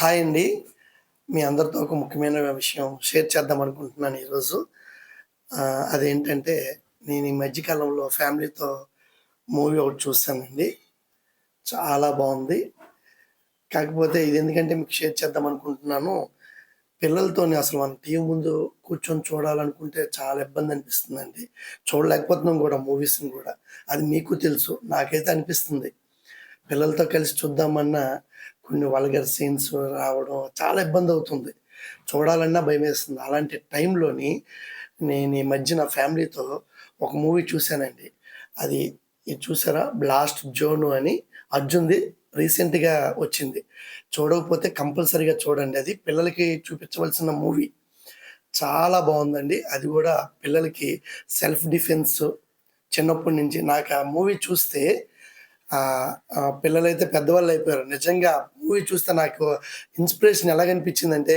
Hi అండి. మీ అందరితో ఒక ముఖ్యమైన విషయం షేర్ చేద్దాం అనుకుంటున్నాను ఈరోజు. అదేంటంటే నేను ఈ మధ్య కాలంలో ఫ్యామిలీతో మూవీ ఒకటి చూసానండి. చాలా బావుంది. కాకపోతే ఇదెందుకంటే మీకు షేర్ చేద్దాం అనుకుంటున్నాను. పిల్లలతోని అసలు మనం టీవీ ముందు కూర్చొని చూడాలనుకుంటే చాలా ఇబ్బందనిపిస్తుందండి. చూడలేకపోతున్నాం గూడా మూవీస్‌ని గూడా. అది మీకు తెలుసు. నాకైతే అనిపిస్తుంది. పిల్లలతో కలిసి చూద్దామన్నా కొన్ని వల్గర్ సీన్స్ రావడం చాలా ఇబ్బందవుతుంది. చూడాలన్నా భయమేస్తుంది. అలాంటి టైంలోని నేను ఈ మధ్య నా ఫ్యామిలీతో ఒక మూవీ చూసానండి. అది ఇది చూసారా? 'బ్లాస్ట్ జోన్' అని అర్జున్‌ది రీసెంట్‌గా వచ్చింది. చూడకపోతే కంపల్సరీగా చూడండి. అది పిల్లలకి చూపించవలసిన మూవీ. చాలా బావుందండి. అది గూడా పిల్లలకి సెల్ఫ్ డిఫెన్స్ చిన్నప్పటి నుంచి నాకు ఆ మూవీ చూస్తే పిల్లలైతే పెద్దవాళ్ళయిపోయారు. నిజంగా మూవీ చూస్తే నాకు ఇన్‌స్పిరేషన్ ఎలాగనిపించిందంటే,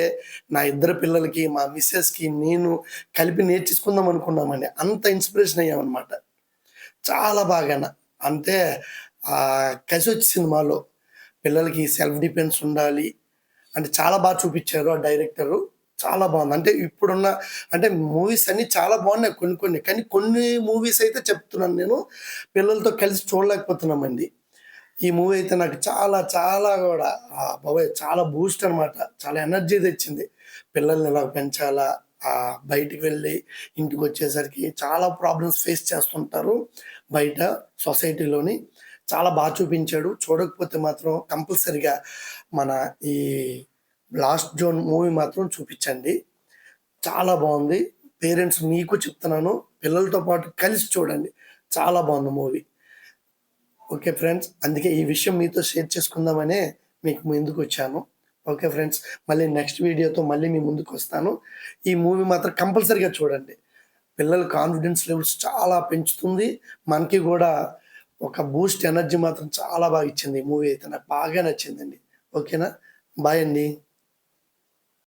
నా ఇద్దరు పిల్లలకి, మా మిసెస్‌కి, నేను కలిపి నేర్చేసుకుందాం అనుకున్నామండి. అంత ఇన్‌స్పిరేషన్ అయ్యామనమాట. చాలా బాగాన. అంటే కసొచ్చేసింది మాలో. పిల్లలకి సెల్ఫ్ డిఫెన్స్ ఉండాలి. అంటే చాలా చూపిచ్చారు ఆ డైరెక్టరు. చాలా బావుంది. అంటే ఇప్పుడున్న అంటే మూవీస్ అన్నీ చాలా బావున్నాయి కొన్ని కొన్ని. కానీ కొన్ని మూవీస్ అయితే చెప్తున్నాను నేను. పిల్లలతో కలిసి చూడలేకపోతున్నామండి. ఈ మూవీ అయితే నాకు చాలా చాలా గూడా బాబోయ్! చాలా బూస్ట్ అనమాట. చాలా ఎనర్జీ తెచ్చింది. పిల్లల్ని ఎలా పెంచాలా? బయటికి వెళ్ళి ఇంటికొచ్చేసరికి చాలా ప్రాబ్లమ్స్ ఫేస్ చేస్తుంటారు బయట సొసైటీలోని. చాలా చూపించాడు. చూడకపోతే మాత్రం కంపల్సరీగా మన ఈ 'బ్లాస్ట్ జోన్' మూవీ మాత్రం చూపిచ్చండి. చాలా బావుంది. పేరెంట్స్ మీకు చెప్తున్నాను. పిల్లలతో పాటు కలిసి చూడండి. చాలా బావుంది మూవీ. Okay friends. అందుకే ఈ విషయం మీతో షేర్ చేసుకుందామనే మీకు ముందుకొచ్చాను. Okay friends. మళ్ళీ నెక్స్ట్ వీడియోతో మళ్ళీ మీ ముందుకొస్తాను. ఈ మూవీ మాత్రం కంపల్సరీగా చూడండి. పిల్లల కాన్ఫిడెన్స్ లెవెల్స్ చాలా పెంచుతుంది. మనకి గూడా ఒక బూస్ట్ ఎనర్జీ మాత్రం చాలా బాగా ఇచ్చింది ఈ మూవీ అయితే. నాకు బాగా నచ్చిందండి. ఓకేనా? బాయ్ అండి.